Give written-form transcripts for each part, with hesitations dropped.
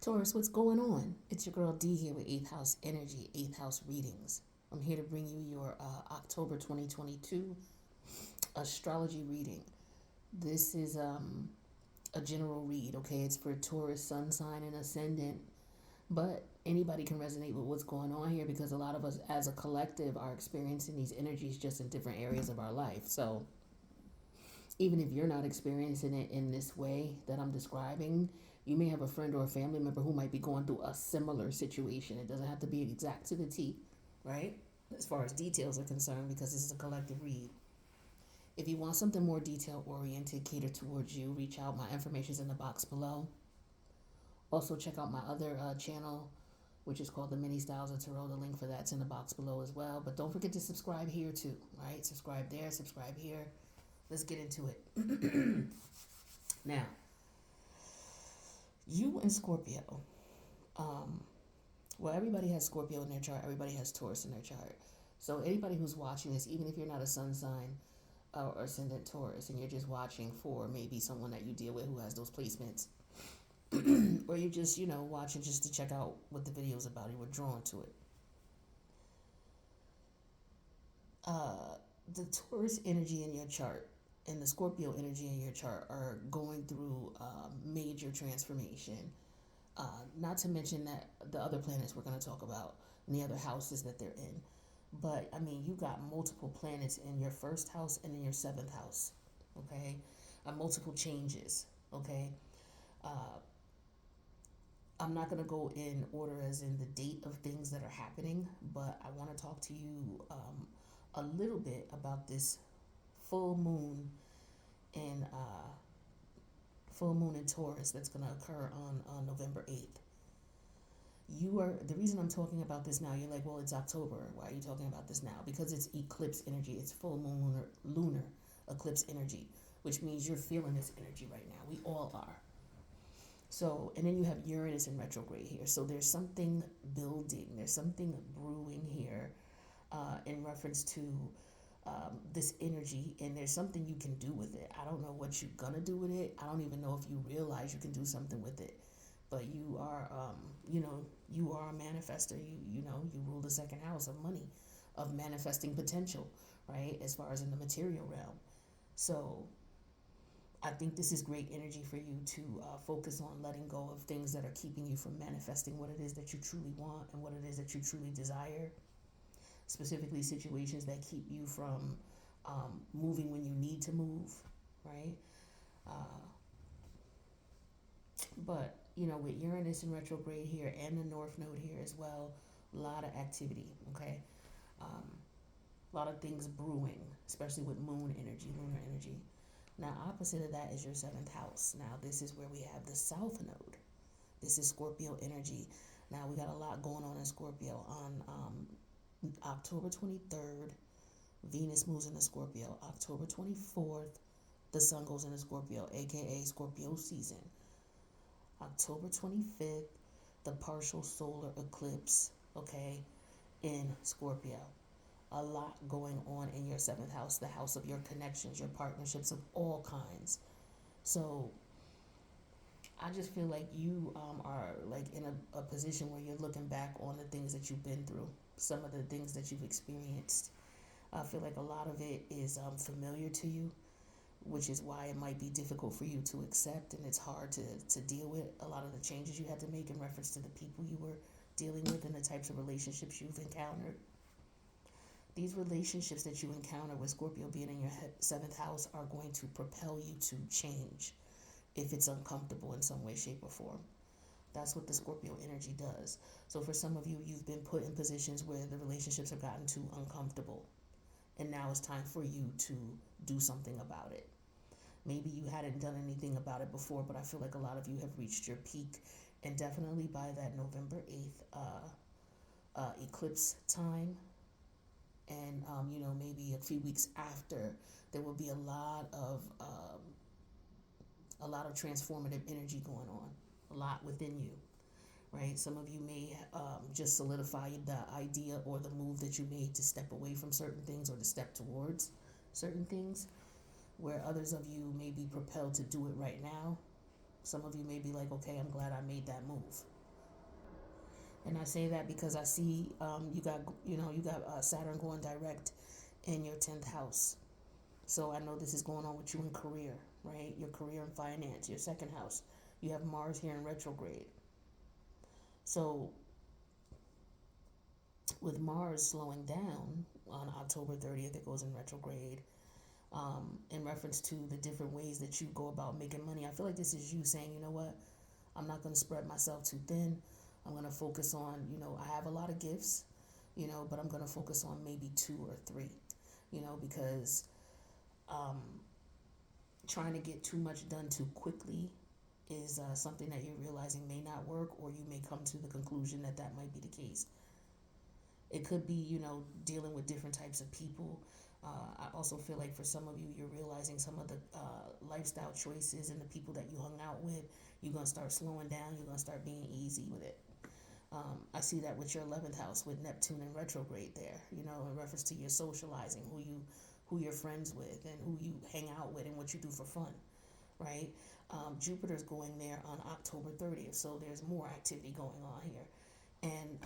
Taurus, what's going on? It's your girl D here with 8th House Energy, 8th House Readings. I'm here to bring you your October 2022 astrology reading. This is a general read, okay? It's for Taurus, sun sign, and ascendant. But anybody can resonate with what's going on here because a lot of us as a collective are experiencing these energies just in different areas of our life. So even if you're not experiencing it in this way that I'm describing, you may have a friend or a family member who might be going through a similar situation. It doesn't have to be exact to the T, right? As far as details are concerned, because this is a collective read. If you want something more detail oriented, catered towards you, reach out. My information is in the box below. Also, check out my other channel, which is called The Mini Styles of Tarot. The link for that's in the box below as well. But don't forget to subscribe here too, right? Subscribe there, subscribe here. Let's get into it. Now, you and Scorpio. Well, everybody has Scorpio in their chart. Everybody has Taurus in their chart. So anybody who's watching this, even if you're not a sun sign or ascendant Taurus, and you're just watching for maybe someone that you deal with who has those placements, or you're just, watching just to check out what the video's about, you were drawn to it. The Taurus energy in your chart and the Scorpio energy in your chart are going through major transformation. Not to mention that the other planets we're going to talk about and the other houses that they're in. But, I mean, you got multiple planets in your first house and in your seventh house, okay? Multiple changes, okay? I'm not going to go in order as in the date of things that are happening, but I want to talk to you a little bit about this full moon in Taurus that's going to occur on November 8th. The reason I'm talking about this now, you're like, well, it's October. Why are you talking about this now? Because it's eclipse energy. It's full moon lunar eclipse energy, which means you're feeling this energy right now. We all are. So, and then you have Uranus in retrograde here. So there's something building. There's something brewing here in reference to this energy, and there's something you can do with it. I don't know what you're gonna do with it. I don't even know if you realize you can do something with it. But you are, you are a manifester. You rule the second house of money, of manifesting potential, right? As far as in the material realm. So I think this is great energy for you to focus on letting go of things that are keeping you from manifesting what it is that you truly want and what it is that you truly desire. Specifically, situations that keep you from moving when you need to move, right? But, with Uranus in retrograde here and the North Node here as well, a lot of activity, okay? A lot of things brewing, especially with moon energy, lunar energy. Now, opposite of that is your seventh house. Now, this is where we have the South Node. This is Scorpio energy. Now, we got a lot going on in Scorpio. On October 23rd, Venus moves into Scorpio. October 24th, the Sun goes into Scorpio, aka Scorpio season. October 25th, the partial solar eclipse, okay, in Scorpio. A lot going on in your seventh house, the house of your connections, your partnerships of all kinds. So I just feel like you are like in a position where you're looking back on the things that you've been through, some of the things that you've experienced. I feel like a lot of it is familiar to you, which is why it might be difficult for you to accept, and it's hard to deal with a lot of the changes you had to make in reference to the people you were dealing with and the types of relationships you've encountered. These relationships that you encounter with Scorpio being in your seventh house are going to propel you to change if it's uncomfortable in some way, shape, or form. That's what the Scorpio energy does. So for some of you, you've been put in positions where the relationships have gotten too uncomfortable, and now it's time for you to do something about it. Maybe you hadn't done anything about it before, but I feel like a lot of you have reached your peak, and definitely by that November 8th eclipse time, and maybe a few weeks after, there will be a lot of transformative energy going on, a lot within you, right? Some of you may just solidify the idea or the move that you made to step away from certain things or to step towards certain things, where others of you may be propelled to do it right now. Some of you may be like, okay, I'm glad I made that move, And I say that because I see you got Saturn going direct in your 10th house. So I know this is going on with you in career, right? Your career and finance, your second house. You have Mars here in retrograde. So with Mars slowing down on October 30th, it goes in retrograde. In reference to the different ways that you go about making money, I feel like this is you saying, you know what, I'm not going to spread myself too thin. I'm going to focus on, I have a lot of gifts, but I'm going to focus on maybe two or three, because um, trying to get too much done too quickly is something that you're realizing may not work, or you may come to the conclusion that that might be the case. It could be, dealing with different types of people. I also feel like for some of you, you're realizing some of the lifestyle choices and the people that you hung out with, you're going to start slowing down. You're going to start being easy with it. I see that with your 11th house with Neptune in retrograde there, in reference to your socializing, who you're friends with and who you hang out with and what you do for fun, right? Jupiter's going there on October 30th, so there's more activity going on here. And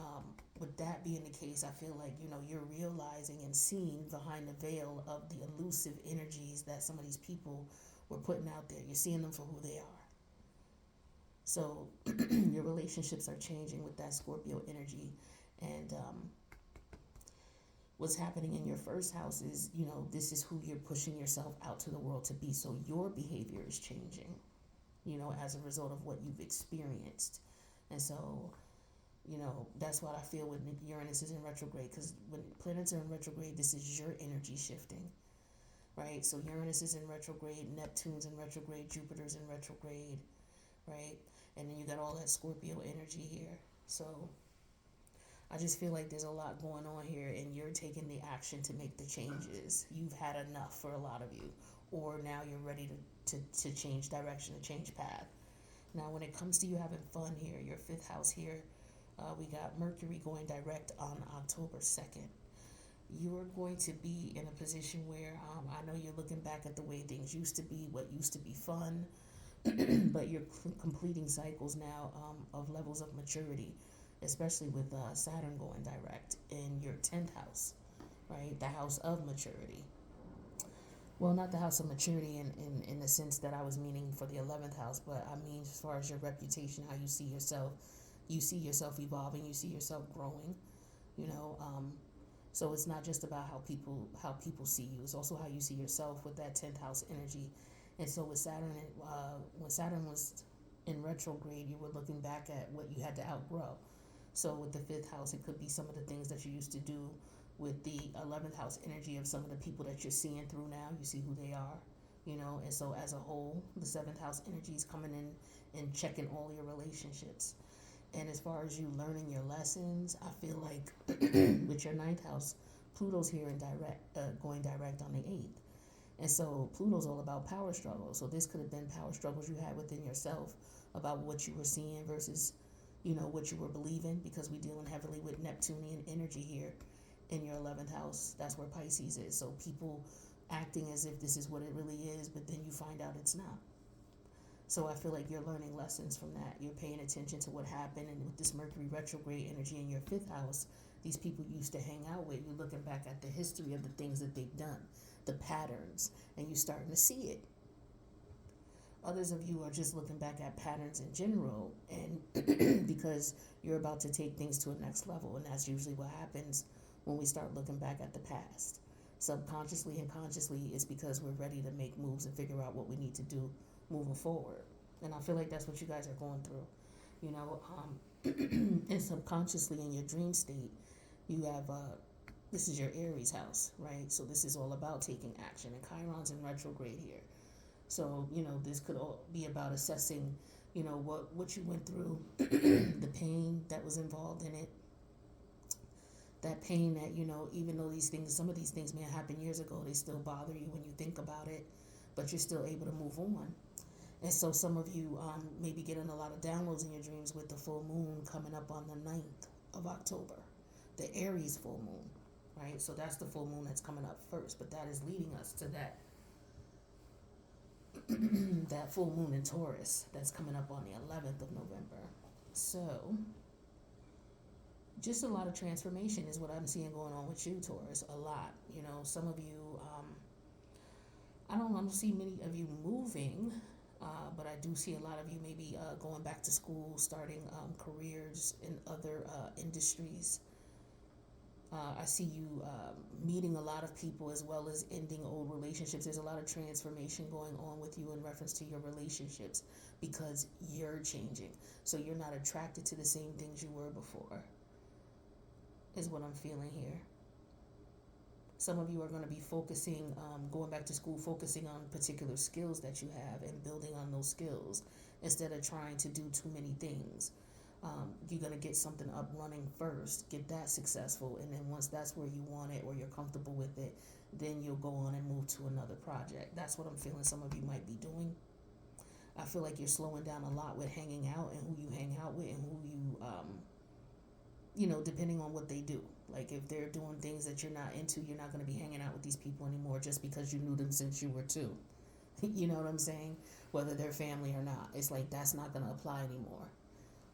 with that being the case, I feel like, you're realizing and seeing behind the veil of the elusive energies that some of these people were putting out there. You're seeing them for who they are. So your relationships are changing with that Scorpio energy. And what's happening in your first house is, this is who you're pushing yourself out to the world to be. So your behavior is changing, as a result of what you've experienced. And so, that's what I feel when Uranus is in retrograde, because when planets are in retrograde, this is your energy shifting, right? So Uranus is in retrograde, Neptune's in retrograde, Jupiter's in retrograde, right? And then you got all that Scorpio energy here. So I just feel like there's a lot going on here, and you're taking the action to make the changes. You've had enough for a lot of you, or now you're ready to change direction, to change path. Now, when it comes to you having fun here, your fifth house here, we got Mercury going direct on October 2nd. You're going to be in a position where I know you're looking back at the way things used to be, what used to be fun, but you're completing cycles now of levels of maturity, especially with Saturn going direct in your 10th house, right? The house of maturity. Well, not the house of maturity in the sense that I was meaning for the 11th house, but I mean as far as your reputation, how you see yourself evolving, you see yourself growing, you know. So it's not just about how people see you. It's also how you see yourself with that 10th house energy. And so with Saturn, when Saturn was in retrograde, you were looking back at what you had to outgrow. So with the 5th house, it could be some of the things that you used to do. With the 11th house energy of some of the people that you're seeing through now, you see who they are, you know. And so as a whole, the 7th house energy is coming in and checking all your relationships. And as far as you learning your lessons, I feel like with your 9th house, Pluto's here in going direct on the 8th. And so Pluto's all about power struggles. So this could have been power struggles you had within yourself about what you were seeing versus, what you were believing, because we're dealing heavily with Neptunian energy here in your 11th house. That's where Pisces is. So people acting as if this is what it really is, but then you find out it's not. So I feel like you're learning lessons from that. You're paying attention to what happened. And with this Mercury retrograde energy in your 5th house, these people you used to hang out with, you're looking back at the history of the things that they've done, the patterns, and you're starting to see it. Others of you are just looking back at patterns in general, and because you're about to take things to a next level. And that's usually what happens when we start looking back at the past. Subconsciously and consciously, it's because we're ready to make moves and figure out what we need to do moving forward. And I feel like that's what you guys are going through. And subconsciously in your dream state, you have this is your Aries house, right? So this is all about taking action, and Chiron's in retrograde here. So, this could all be about assessing, what you went through, the pain that was involved in it. That pain that, even though some of these things may have happened years ago, they still bother you when you think about it, but you're still able to move on. And so some of you may be getting a lot of downloads in your dreams with the full moon coming up on the 9th of October, the Aries full moon, right? So that's the full moon that's coming up first, but that is leading us to that that full moon in Taurus that's coming up on the 11th of November. So just a lot of transformation is what I'm seeing going on with you, Taurus. A lot. You know, some of you, I don't see many of you moving, but I do see a lot of you maybe going back to school, starting careers in other industries. I see you meeting a lot of people as well as ending old relationships. There's a lot of transformation going on with you in reference to your relationships because you're changing. So you're not attracted to the same things you were before, is what I'm feeling here. Some of you are going to be focusing, going back to school, focusing on particular skills that you have and building on those skills instead of trying to do too many things. You're going to get something up running first, get that successful, and then once that's where you want it or you're comfortable with it, then you'll go on and move to another project. That's what I'm feeling some of you might be doing. I feel like you're slowing down a lot with hanging out and who you hang out with and who you depending on what they do. Like if they're doing things that you're not into, you're not going to be hanging out with these people anymore just because you knew them since you were two. You know what I'm saying? Whether they're family or not. It's like that's not going to apply anymore.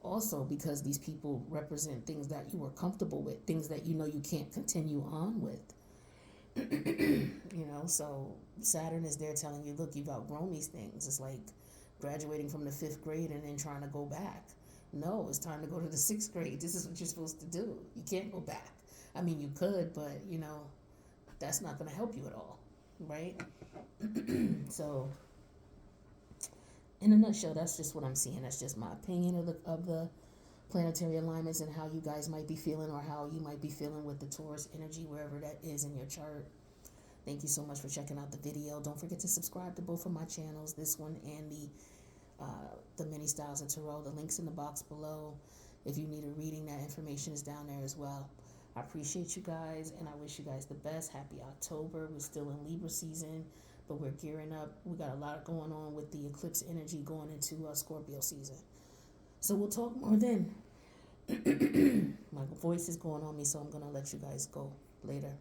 Also, because these people represent things that you were comfortable with, things that you know you can't continue on with. So Saturn is there telling you, look, you've outgrown these things. It's like graduating from the 5th grade and then trying to go back. No, it's time to go to the 6th grade. This is what you're supposed to do. You can't go back. I mean, you could, but, that's not going to help you at all, right? So, in a nutshell, that's just what I'm seeing. That's just my opinion of the planetary alignments and how you guys might be feeling or how you might be feeling with the Taurus energy, wherever that is in your chart. Thank you so much for checking out the video. Don't forget to subscribe to both of my channels, this one and the Many Styles of Tarot. The link's in the box below. If you need a reading, that information is down there as well. I appreciate you guys, and I wish you guys the best. Happy October. We're still in Libra season, but we're gearing up. We got a lot going on with the eclipse energy going into Scorpio season. So we'll talk more then. My voice is going on me, so I'm going to let you guys go later.